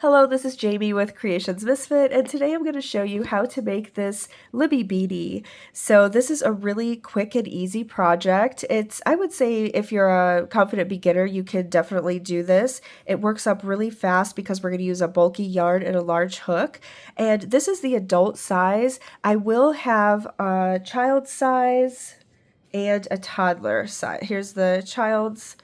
Hello, this is Jamie with Creations Misfit, and today I'm going to show you how to make this Libby Beanie. So this is a really quick and easy project. I would say if you're a confident beginner, you can definitely do this. It works up really fast because we're going to use a bulky yarn and a large hook. And this is the adult size. I will have a child size and a toddler size. Here's the child's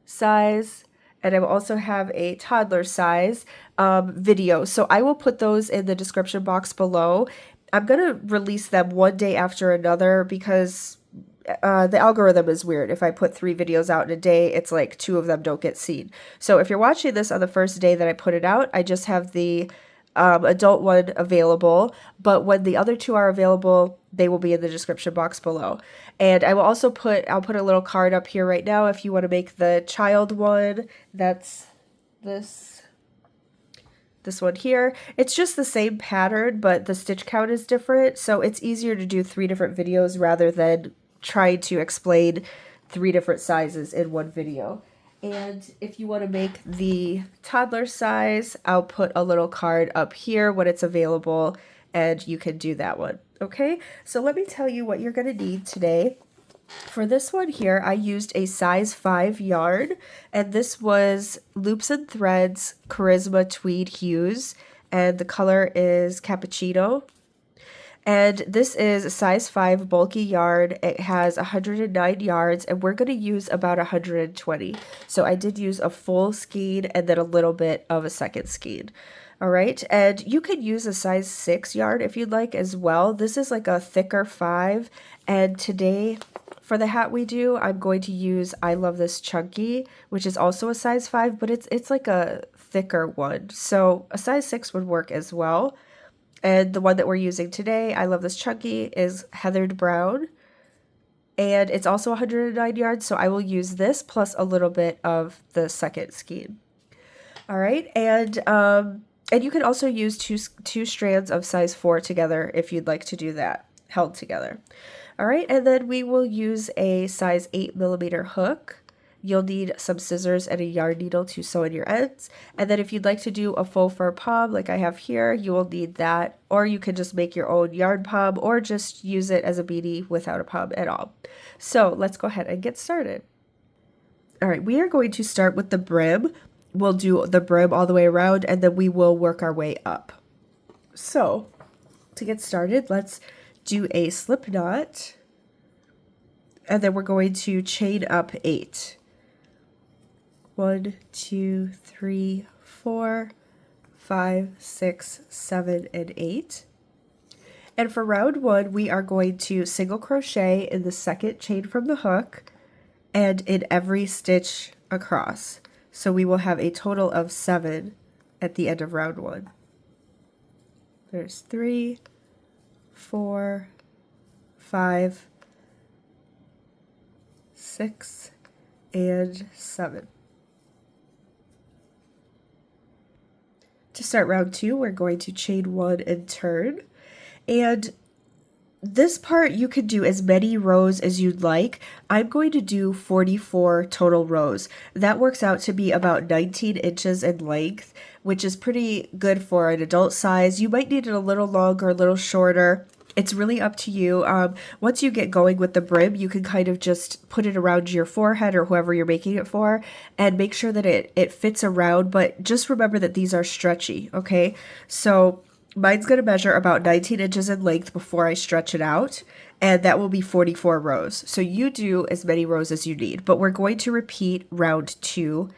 size, and I will also have a toddler size video. So I will put those in the description box below. I'm going to release them one day after another because the algorithm is weird. If I put 3 videos out in a day, it's like 2 of them don't get seen. So if you're watching this on the first day that I put it out, I just have the adult one available, but when the other 2 are available, they will be in the description box below. And I will also I'll put a little card up here right now if you want to make the child one. That's this one here. It's just the same pattern, but the stitch count is different, so it's easier to do 3 different videos rather than trying to explain 3 different sizes in one video. And if you want to make the toddler size, I'll put a little card up here when it's available, and you can do that one. Okay, so let me tell you what you're going to need today. For this one here, I used a size 5 yarn, and this was Loops and Threads Charisma Tweed Hues, and the color is Cappuccino. And this is a size 5 bulky yarn. It has 109 yards, and we're going to use about 120. So I did use a full skein and then a little bit of a second skein. All right, and you could use a size 6 yarn if you'd like as well. This is like a thicker 5, and today for the hat we do, I'm going to use I Love This Chunky, which is also a size 5, but it's like a thicker one. So a size 6 would work as well. And the one that we're using today, I Love This Chunky, is Heathered Brown. And it's also 109 yards, so I will use this plus a little bit of the second skein. All right, and you can also use two strands of size 4 together if you'd like to do that, held together. All right, and then we will use a size 8mm hook. You'll need some scissors and a yarn needle to sew in your ends. And then if you'd like to do a faux fur pom like I have here, you will need that. Or you can just make your own yarn pom or just use it as a beanie without a pom at all. So let's go ahead and get started. All right, we are going to start with the brim. We'll do the brim all the way around, and then we will work our way up. So to get started, let's do a slip knot, and then we're going to chain up 8. 1, 2, 3, 4, 5, 6, 7, and 8. And for round 1, we are going to single crochet in the second chain from the hook and in every stitch across. So we will have a total of 7 at the end of round 1. There's 3, 4, 5, 6, and 7. To start round 2, we're going to chain 1 and turn. And this part you can do as many rows as you'd like. I'm going to do 44 total rows. That works out to be about 19 inches in length, which is pretty good for an adult size. You might need it a little longer, a little shorter. It's really up to you. Once you get going with the brim, you can kind of just put it around your forehead or whoever you're making it for and make sure that it fits around, but just remember that these are stretchy, okay? So mine's going to measure about 19 inches in length before I stretch it out, and that will be 44 rows. So you do as many rows as you need, but we're going to repeat round 2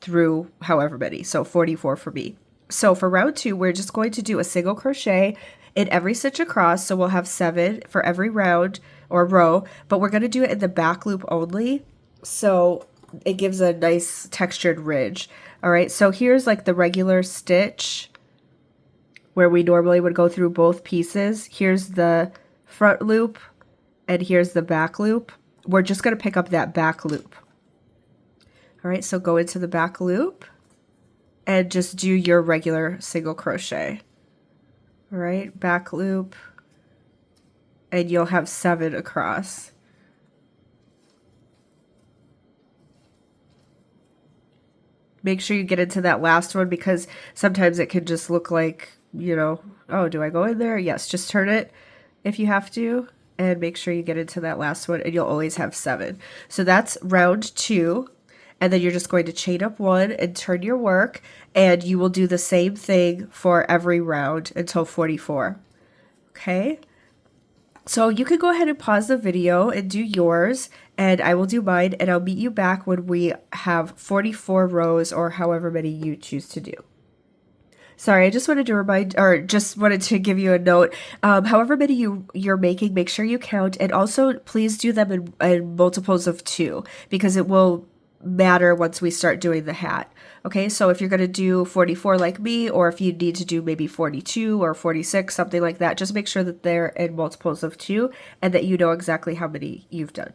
through however many, so 44 for me. So for round 2, we're just going to do a single crochet in every stitch across, so we'll have 7 for every round or row, but we're going to do it in the back loop only, so it gives a nice textured ridge. All right, so here's like the regular stitch where we normally would go through both pieces. Here's the front loop, and here's the back loop. We're just going to pick up that back loop. All right, so go into the back loop and just do your regular single crochet. All right, back loop, and you'll have 7 across. make sure you get into that last one because sometimes it can just look like, you know, oh, do I go in there? Yes, just turn it if you have to and make sure you get into that last one and you'll always have 7. So that's round 2. And then you're just going to chain up 1 and turn your work, and you will do the same thing for every round until 44. Okay? So you can go ahead and pause the video and do yours, and I will do mine, and I'll meet you back when we have 44 rows or however many you choose to do. Sorry, I just wanted to remind, or just wanted to give you a note. However many you're making, make sure you count, and also please do them in multiples of 2 because it will matter once we start doing the hat. Okay, so if you're going to do 44 like me, or if you need to do maybe 42 or 46, something like that, just make sure that they're in multiples of 2 and that you know exactly how many you've done.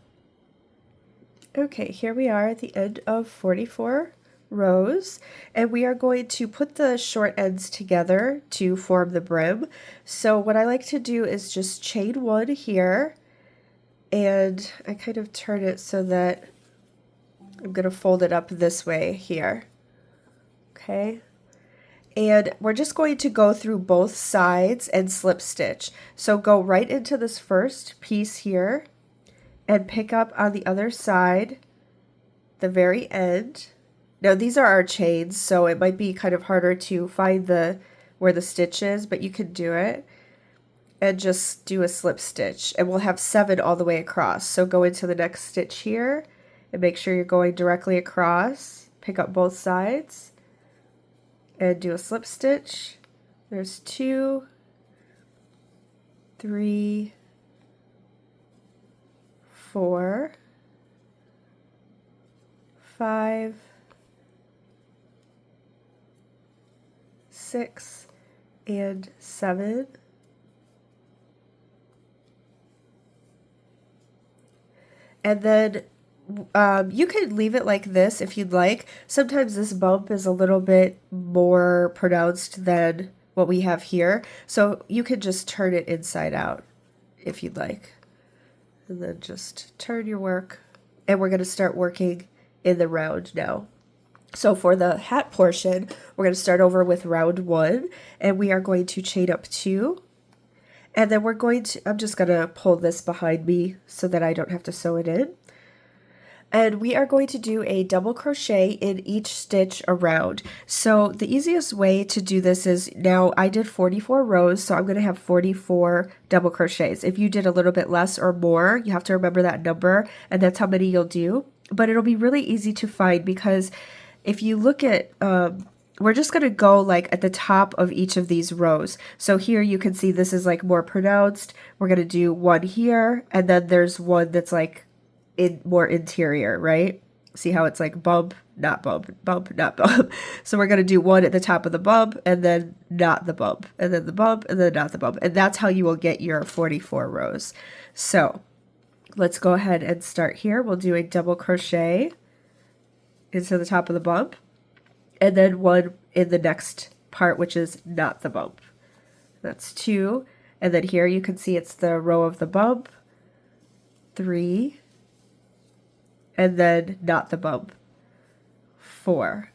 Okay, here we are at the end of 44 rows, and we are going to put the short ends together to form the brim. So what I like to do is just chain 1 here, and I kind of turn it so that I'm going to fold it up this way here. Okay. And we're just going to go through both sides and slip stitch. So go right into this first piece here and pick up on the other side, the very end. Now these are our chains, so it might be kind of harder to find where the stitch is, but you can do it. And just do a slip stitch. And we'll have 7 all the way across. So go into the next stitch here and make sure you're going directly across. Pick up both sides and do a slip stitch. There's 2, 3, 4, 5, 6, and 7. And then you could leave it like this if you'd like. Sometimes this bump is a little bit more pronounced than what we have here. So you could just turn it inside out if you'd like. And then just turn your work. And we're going to start working in the round now. So for the hat portion, we're going to start over with round 1. And we are going to chain up 2. And then we're going to, I'm just going to pull this behind me so that I don't have to sew it in. And we are going to do a double crochet in each stitch around. So the easiest way to do this is, now I did 44 rows, so I'm going to have 44 double crochets. If you did a little bit less or more, you have to remember that number, and that's how many you'll do. But it'll be really easy to find because if you look at, we're just going to go like at the top of each of these rows. So here you can see this is like more pronounced. We're going to do 1 here, and then there's one that's like more interior, right? See how it's like bump, not bump, bump, not bump. So we're going to do 1 at the top of the bump, and then not the bump, and then the bump, and then not the bump. And that's how you will get your 44 rows. So let's go ahead and start here. We'll do a double crochet into the top of the bump, and then 1 in the next part, which is not the bump. That's 2. And then here you can see it's the row of the bump, 3, and then not the bump, 4.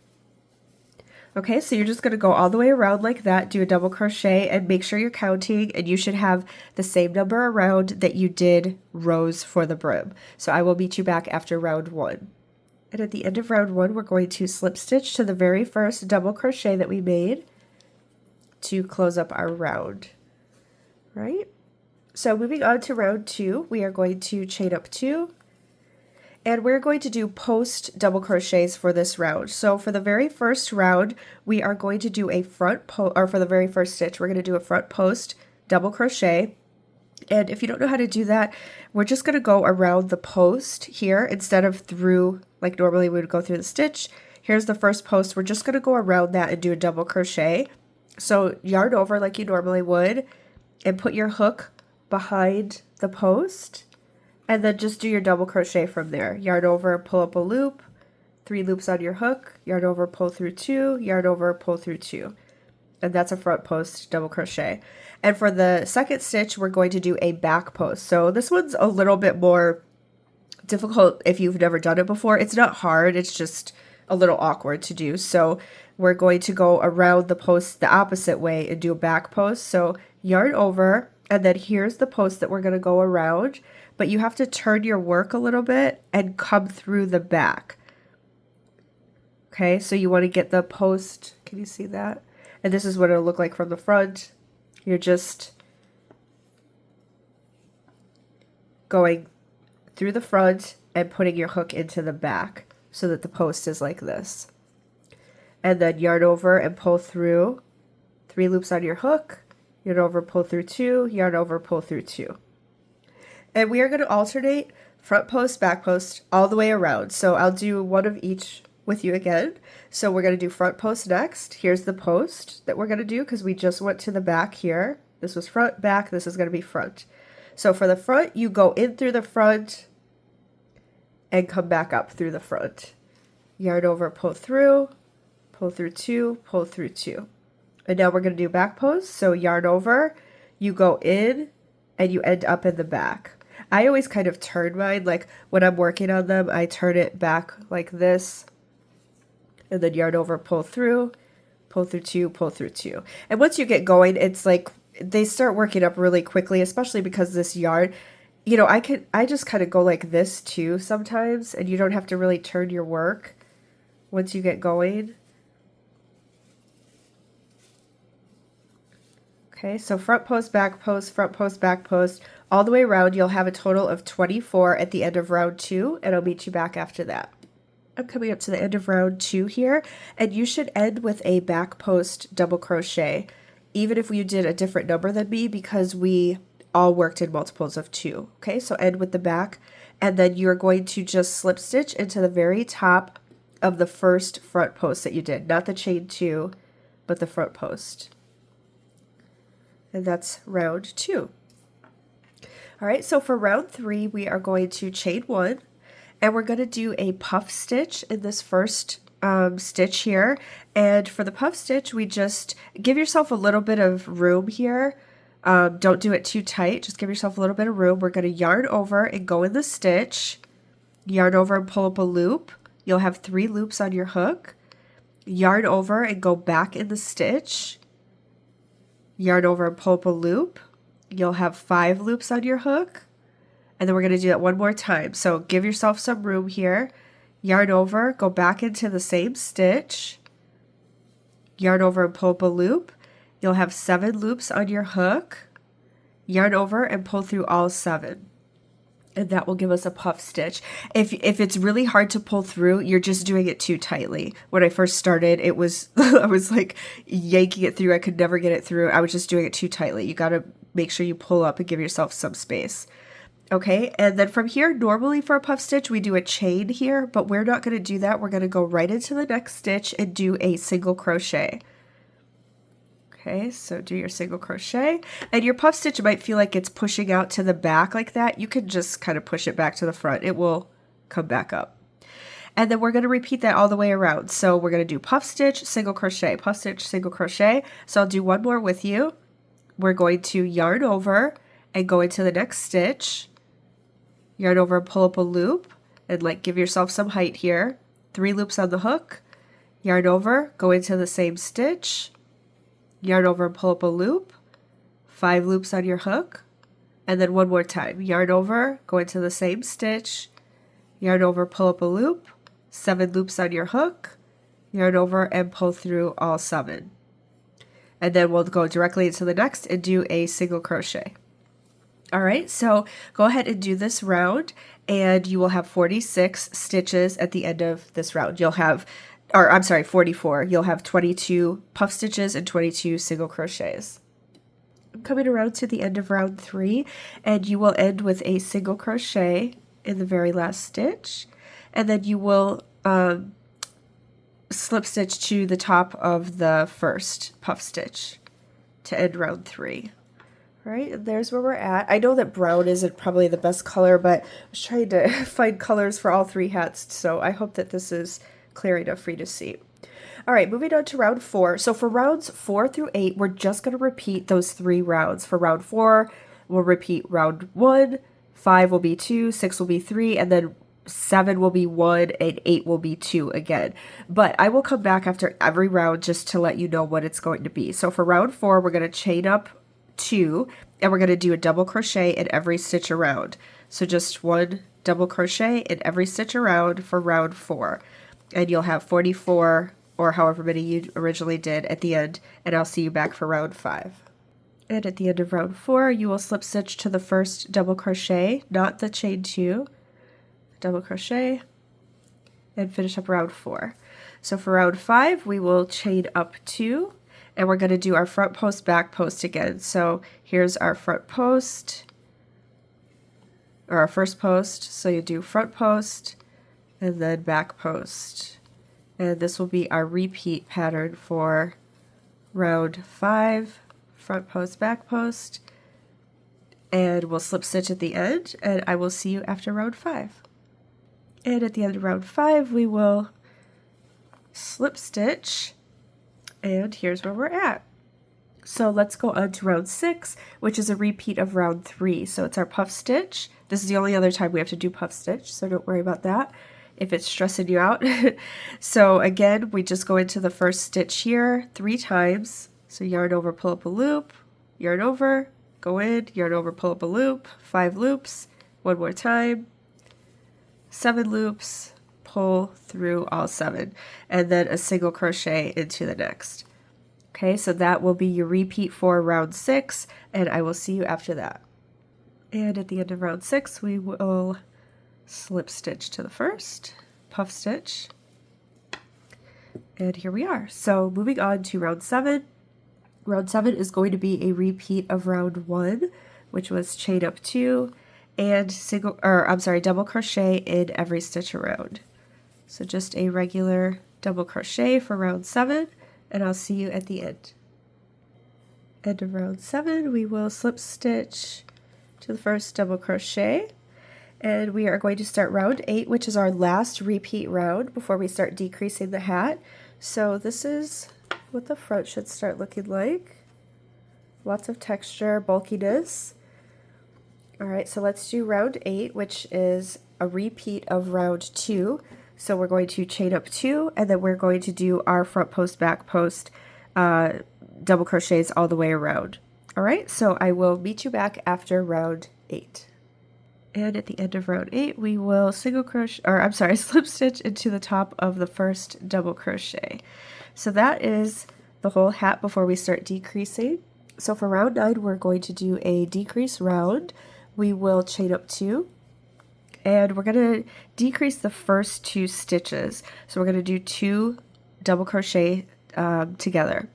Okay, so you're just going to go all the way around like that, do a double crochet, and make sure you're counting, and you should have the same number around that you did rows for the brim. So I will meet you back after round 1. And at the end of round 1, we're going to slip stitch to the very first double crochet that we made to close up our round, right? So moving on to round 2, we are going to chain up 2, and we're going to do post double crochets for this round. So for the very first round, we are going to do a front post, or for the very first stitch, we're going to do a front post double crochet. And if you don't know how to do that, we're just going to go around the post here instead of through, like normally we would go through the stitch. Here's the first post. We're just going to go around that and do a double crochet. So yarn over like you normally would and put your hook behind the post, and then just do your double crochet from there. Yarn over, pull up a loop, 3 loops on your hook, yarn over, pull through 2, yarn over, pull through 2. And that's a front post double crochet. And for the second stitch, we're going to do a back post. So this one's a little bit more difficult if you've never done it before. It's not hard, it's just a little awkward to do. So we're going to go around the post the opposite way and do a back post. So yarn over, and then here's the post that we're going to go around, but you have to turn your work a little bit and come through the back. Okay, so you want to get the post, can you see that? And this is what it'll look like from the front. You're just going through the front and putting your hook into the back so that the post is like this. And then yarn over and pull through 3 loops on your hook, yarn over, pull through 2, yarn over, pull through 2. And we are going to alternate front post, back post all the way around. So I'll do one of each with you again. So we're going to do front post next. Here's the post that we're going to do because we just went to the back here. This was front, back, this is going to be front. So for the front, you go in through the front and come back up through the front. Yarn over, pull through 2, pull through 2. And now we're going to do back post. So yarn over, you go in, and you end up in the back. I always kind of turn mine, like when I'm working on them, I turn it back like this, and then yarn over, pull through 2, pull through 2. And once you get going, it's like they start working up really quickly, especially because this yarn, you know, I just kind of go like this too sometimes, and you don't have to really turn your work once you get going. Okay, so front post, back post, front post, back post, all the way around. You'll have a total of 24 at the end of round 2, and I'll meet you back after that. I'm coming up to the end of round 2 here, and you should end with a back post double crochet, even if you did a different number than me, because we all worked in multiples of 2. Okay, so end with the back, and then you're going to just slip stitch into the very top of the first front post that you did, not the chain 2, but the front post. And that's round 2. All right, so for round 3, we are going to chain 1, and we're going to do a puff stitch in this first stitch here. And for the puff stitch, we just give yourself a little bit of room here. Don't do it too tight, just give yourself a little bit of room. We're going to yarn over and go in the stitch, yarn over and pull up a loop. You'll have 3 loops on your hook. Yarn over and go back in the stitch. Yarn over and pull up a loop. You'll have 5 loops on your hook. And then we're going to do that one more time. So give yourself some room here. Yarn over, go back into the same stitch. Yarn over and pull up a loop. You'll have 7 loops on your hook. Yarn over and pull through all 7. And that will give us a puff stitch. If it's really hard to pull through, you're just doing it too tightly. When I first started, it was I was like yanking it through. I could never get it through. I was just doing it too tightly. You got to make sure you pull up and give yourself some space. Okay, and then from here, normally for a puff stitch, we do a chain here, but we're not going to do that. We're going to go right into the next stitch and do a single crochet. Okay, so do your single crochet, and your puff stitch might feel like it's pushing out to the back like that. You can just kind of push it back to the front. It will come back up. And then we're going to repeat that all the way around. So we're going to do puff stitch, single crochet, puff stitch, single crochet. So I'll do one more with you. We're going to yarn over and go into the next stitch. Yarn over and pull up a loop, and like give yourself some height here. 3 loops on the hook. Yarn over, go into the same stitch. Yarn over and pull up a loop, 5 loops on your hook, and then one more time. Yarn over, go into the same stitch, yarn over, pull up a loop, 7 loops on your hook, yarn over and pull through all 7. And then we'll go directly into the next and do a single crochet. All right, so go ahead and do this round, and you will have 46 stitches at the end of this round. You'll have 44. You'll have 22 puff stitches and 22 single crochets. I'm coming around to the end of round 3, and you will end with a single crochet in the very last stitch, and then you will slip stitch to the top of the first puff stitch to end round 3. All right, and there's where we're at. I know that brown isn't probably the best color, but I was trying to find colors for all 3 hats, so I hope that this is clear enough for you to see. All right, moving on to round 4. So for rounds 4 through 8, we're just going to repeat those 3 rounds. For round 4, we'll repeat round 1, 5 will be 2, 6 will be 3, and then 7 will be 1 and 8 will be 2 again. But I will come back after every round just to let you know what it's going to be. So for round 4, we're going to chain up 2 and we're going to do a double crochet in every stitch around. So just 1 double crochet in every stitch around for round 4. And you'll have 44 or however many you originally did at the end, and I'll see you back for round 5. And at the end of round 4, you will slip stitch to the first double crochet, not the chain 2, double crochet, and finish up round 4. So for round 5, we will chain up 2, and we're going to do our front post, back post again. So here's our front post, or our first post. So you do front post, and then back post. And this will be our repeat pattern for round 5, front post, back post, and we'll slip stitch at the end, and I will see you after round 5. And at the end of round 5, we will slip stitch, and here's where we're at. So let's go on to round 6, which is a repeat of round 3. So it's our puff stitch. This is the only other time we have to do puff stitch, so don't worry about that if it's stressing you out. So again, we just go into the first stitch here 3 times. So yarn over, pull up a loop, yarn over, go in, yarn over, pull up a loop, 5 loops, 1 more time, 7 loops, pull through all 7, and then a single crochet into the next. Okay, so that will be your repeat for round 6, and I will see you after that. And at the end of round 6, we will slip stitch to the first, puff stitch, and here we are. So moving on to round 7. Round 7 is going to be a repeat of round 1, which was chain up 2 and double crochet in every stitch around. So just a regular double crochet for round 7, and I'll see you at the end. End of round 7, we will slip stitch to the first double crochet, and we are going to start round 8, which is our last repeat round before we start decreasing the hat. So this is what the front should start looking like. Lots of texture, bulkiness. Alright, so let's do round 8, which is a repeat of round 2. So we're going to chain up 2, and then we're going to do our front post, back post, double crochets all the way around. Alright, so I will meet you back after round 8. And at the end of round 8, we will slip stitch into the top of the first double crochet. So that is the whole hat before we start decreasing. So for round 9, we're going to do a decrease round. We will chain up 2, and we're going to decrease the first 2 stitches. So we're going to do 2 double crochet together.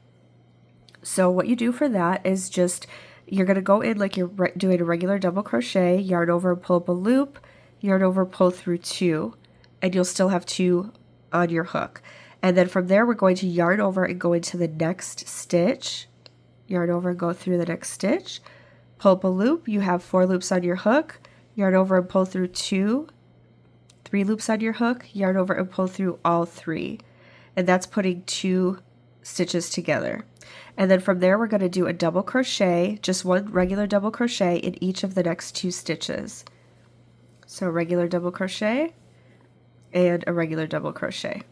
So what you do for that is just, you're going to go in like you're doing a regular double crochet, yarn over, pull up a loop, yarn over, pull through 2, and you'll still have 2 on your hook. And then from there, we're going to yarn over and go into the next stitch, yarn over and go through the next stitch, pull up a loop, you have 4 loops on your hook, yarn over and pull through 2, 3 loops on your hook, yarn over and pull through all 3. And that's putting 2 stitches together. And then from there, we're going to do a double crochet, just 1 regular double crochet in each of the next 2 stitches. So regular double crochet and a regular double crochet.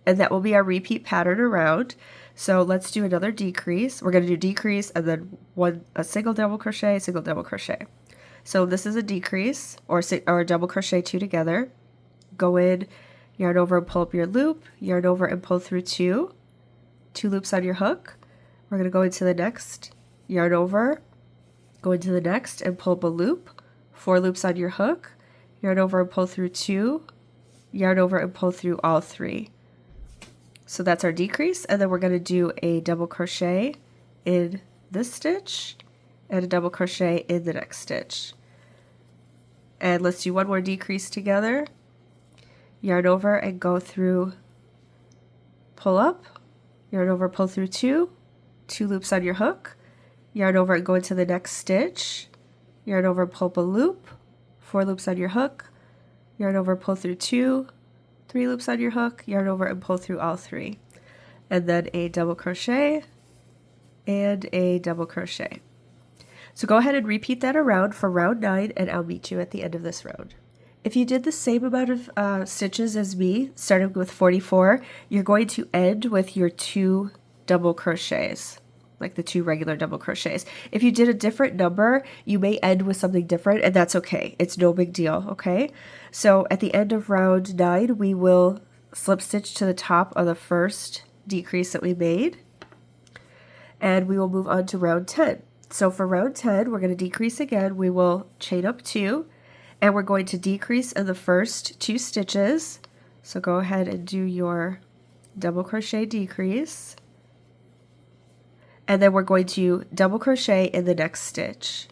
And that will be our repeat pattern around. So let's do another decrease. We're going to do decrease and then a single double crochet, single double crochet. So this is a decrease or a double crochet 2 together. Go in, yarn over and pull up your loop, yarn over and pull through 2 loops on your hook. We're going to go into the next, yarn over, go into the next and pull up a loop, 4 loops on your hook, yarn over and pull through 2, yarn over and pull through all 3. So that's our decrease, and then we're going to do a double crochet in this stitch and a double crochet in the next stitch. And let's do 1 more decrease together. Yarn over and go through, pull up, yarn over, pull through 2 loops on your hook, yarn over and go into the next stitch, yarn over, pull up a loop, 4 loops on your hook, yarn over, pull through 2, 3 loops on your hook, yarn over and pull through all 3, and then a double crochet and a double crochet. So go ahead and repeat that around for round 9, and I'll meet you at the end of this round. If you did the same amount of stitches as me, starting with 44, you're going to end with your 2 double crochets, like the 2 regular double crochets. If you did a different number, you may end with something different, and that's okay. It's no big deal, okay? So at the end of round 9, we will slip stitch to the top of the first decrease that we made, and we will move on to round 10. So for round 10, we're going to decrease again. We will chain up 2, and we're going to decrease in the first 2 stitches. So go ahead and do your double crochet decrease. And then we're going to double crochet in the next stitch.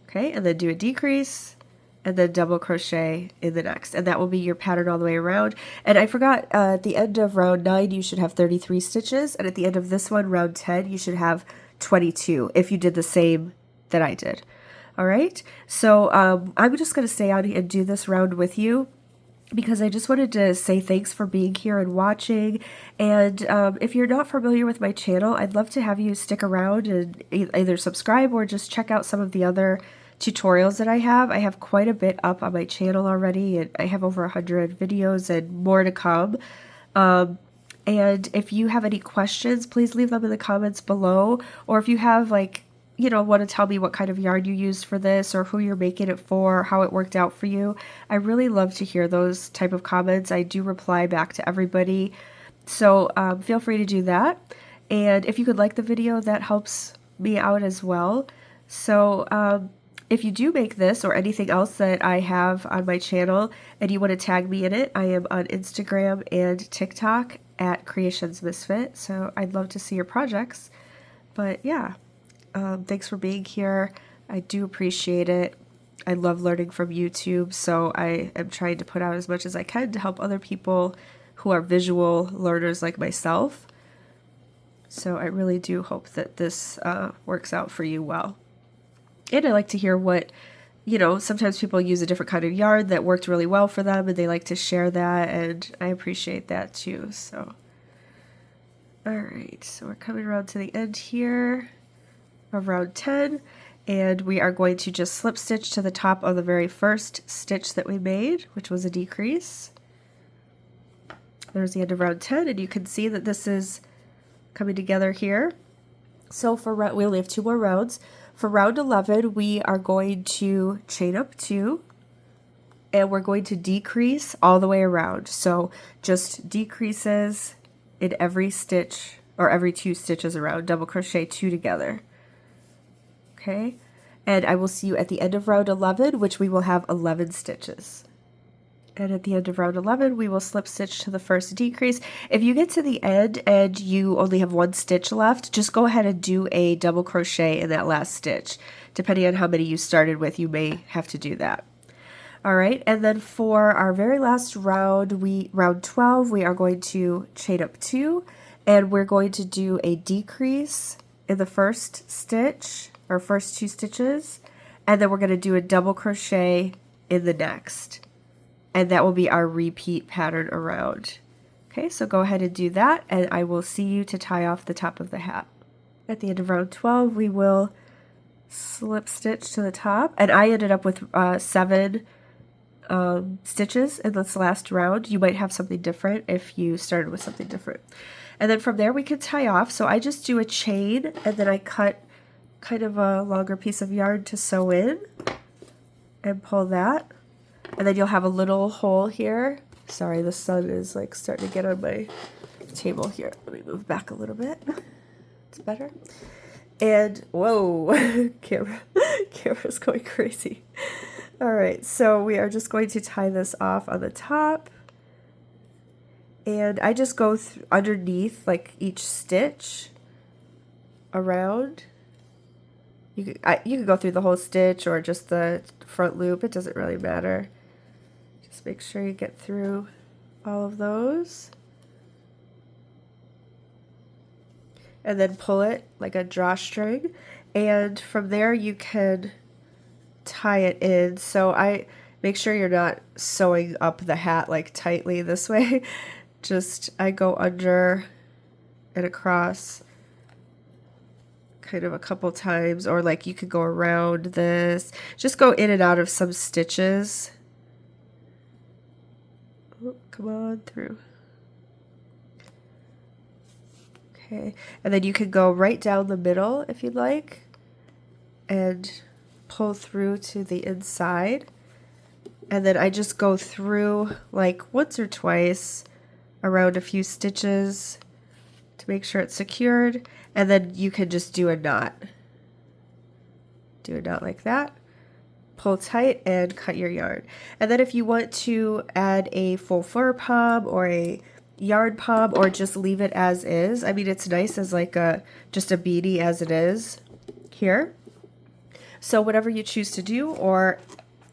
Okay, and then do a decrease, and then double crochet in the next. And that will be your pattern all the way around. And I forgot, at the end of round 9, you should have 33 stitches. And at the end of this one, round 10, you should have 22 if you did the same that I did. All right, so I'm just going to stay on and do this round with you because I just wanted to say thanks for being here and watching. And if you're not familiar with my channel, I'd love to have you stick around and either subscribe or just check out some of the other tutorials that I have. I have quite a bit up on my channel already, and I have over 100 videos and more to come. And if you have any questions, please leave them in the comments below. Or if you have want to tell me what kind of yarn you used for this or who you're making it for, how it worked out for you. I really love to hear those type of comments. I do reply back to everybody. So feel free to do that. And if you could like the video, that helps me out as well. So if you do make this or anything else that I have on my channel and you want to tag me in it, I am on Instagram and TikTok at Creations Misfit. So I'd love to see your projects. But yeah. Thanks for being here. I do appreciate it. I love learning from YouTube, so I am trying to put out as much as I can to help other people who are visual learners like myself. So I really do hope that this works out for you well. And I like to hear what, sometimes people use a different kind of yarn that worked really well for them and they like to share that, and I appreciate that too. So, all right, so we're coming around to the end here of round 10, and we are going to just slip stitch to the top of the very first stitch that we made, which was a decrease. There's the end of round 10, and you can see that this is coming together here. So we only have 2 more rounds. For round 11, we are going to chain up 2, and we're going to decrease all the way around. So just decreases in every stitch or every 2 stitches around, double crochet 2 together. Okay, and I will see you at the end of round 11, which we will have 11 stitches. And at the end of round 11, we will slip stitch to the first decrease. If you get to the end and you only have 1 stitch left, just go ahead and do a double crochet in that last stitch. Depending on how many you started with, you may have to do that. All right, and then for our very last round, round 12, we are going to chain up 2, and we're going to do a decrease in the first stitch, or first 2 stitches, and then we're going to do a double crochet in the next, and that will be our repeat pattern around. Okay, so go ahead and do that, and I will see you to tie off the top of the hat. At the end of round 12, we will slip stitch to the top, and I ended up with 7 stitches in this last round. You might have something different if you started with something different. And then from there we can tie off. So I just do a chain, and then I cut kind of a longer piece of yarn to sew in and pull that, and then you'll have a little hole here. Sorry, the sun is like starting to get on my table here. Let me move back a little bit. It's better. And whoa, camera's going crazy. All right, so we are just going to tie this off on the top, and I just go underneath like each stitch around. You can go through the whole stitch or just the front loop. It doesn't really matter. Just make sure you get through all of those. And then pull it like a drawstring. And from there you can tie it in. So I make sure you're not sewing up the hat like tightly this way. I go under and across, kind of a couple times, or like you could go around this. Just go in and out of some stitches. Oh, come on through. Okay, and then you can go right down the middle if you'd like and pull through to the inside. And then I just go through like once or twice around a few stitches to make sure it's secured, and then you can just do a knot. Do a knot like that. Pull tight and cut your yarn. And then if you want to add a faux fur pom or a yarn pom, or just leave it as is, I mean, it's nice as like just a beanie as it is here. So whatever you choose to do, or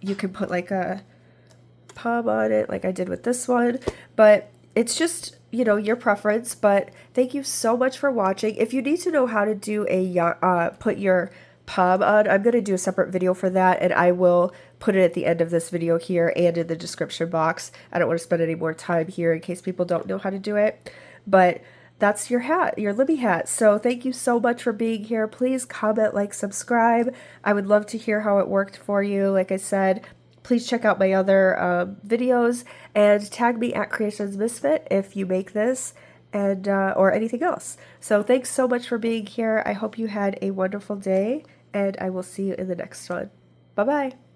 you can put like a pom on it like I did with this one, but it's just, you know, your preference. But thank you so much for watching. If you need to know how to do a put your pom on, I'm going to do a separate video for that, and I will put it at the end of this video here and in the description box. I don't want to spend any more time here in case people don't know how to do it, but that's your hat, your Libby hat. So thank you so much for being here. Please comment, like, subscribe. I would love to hear how it worked for you. Like I said, please check out my other videos and tag me at Creations Misfit if you make this and or anything else. So thanks so much for being here. I hope you had a wonderful day, and I will see you in the next one. Bye-bye.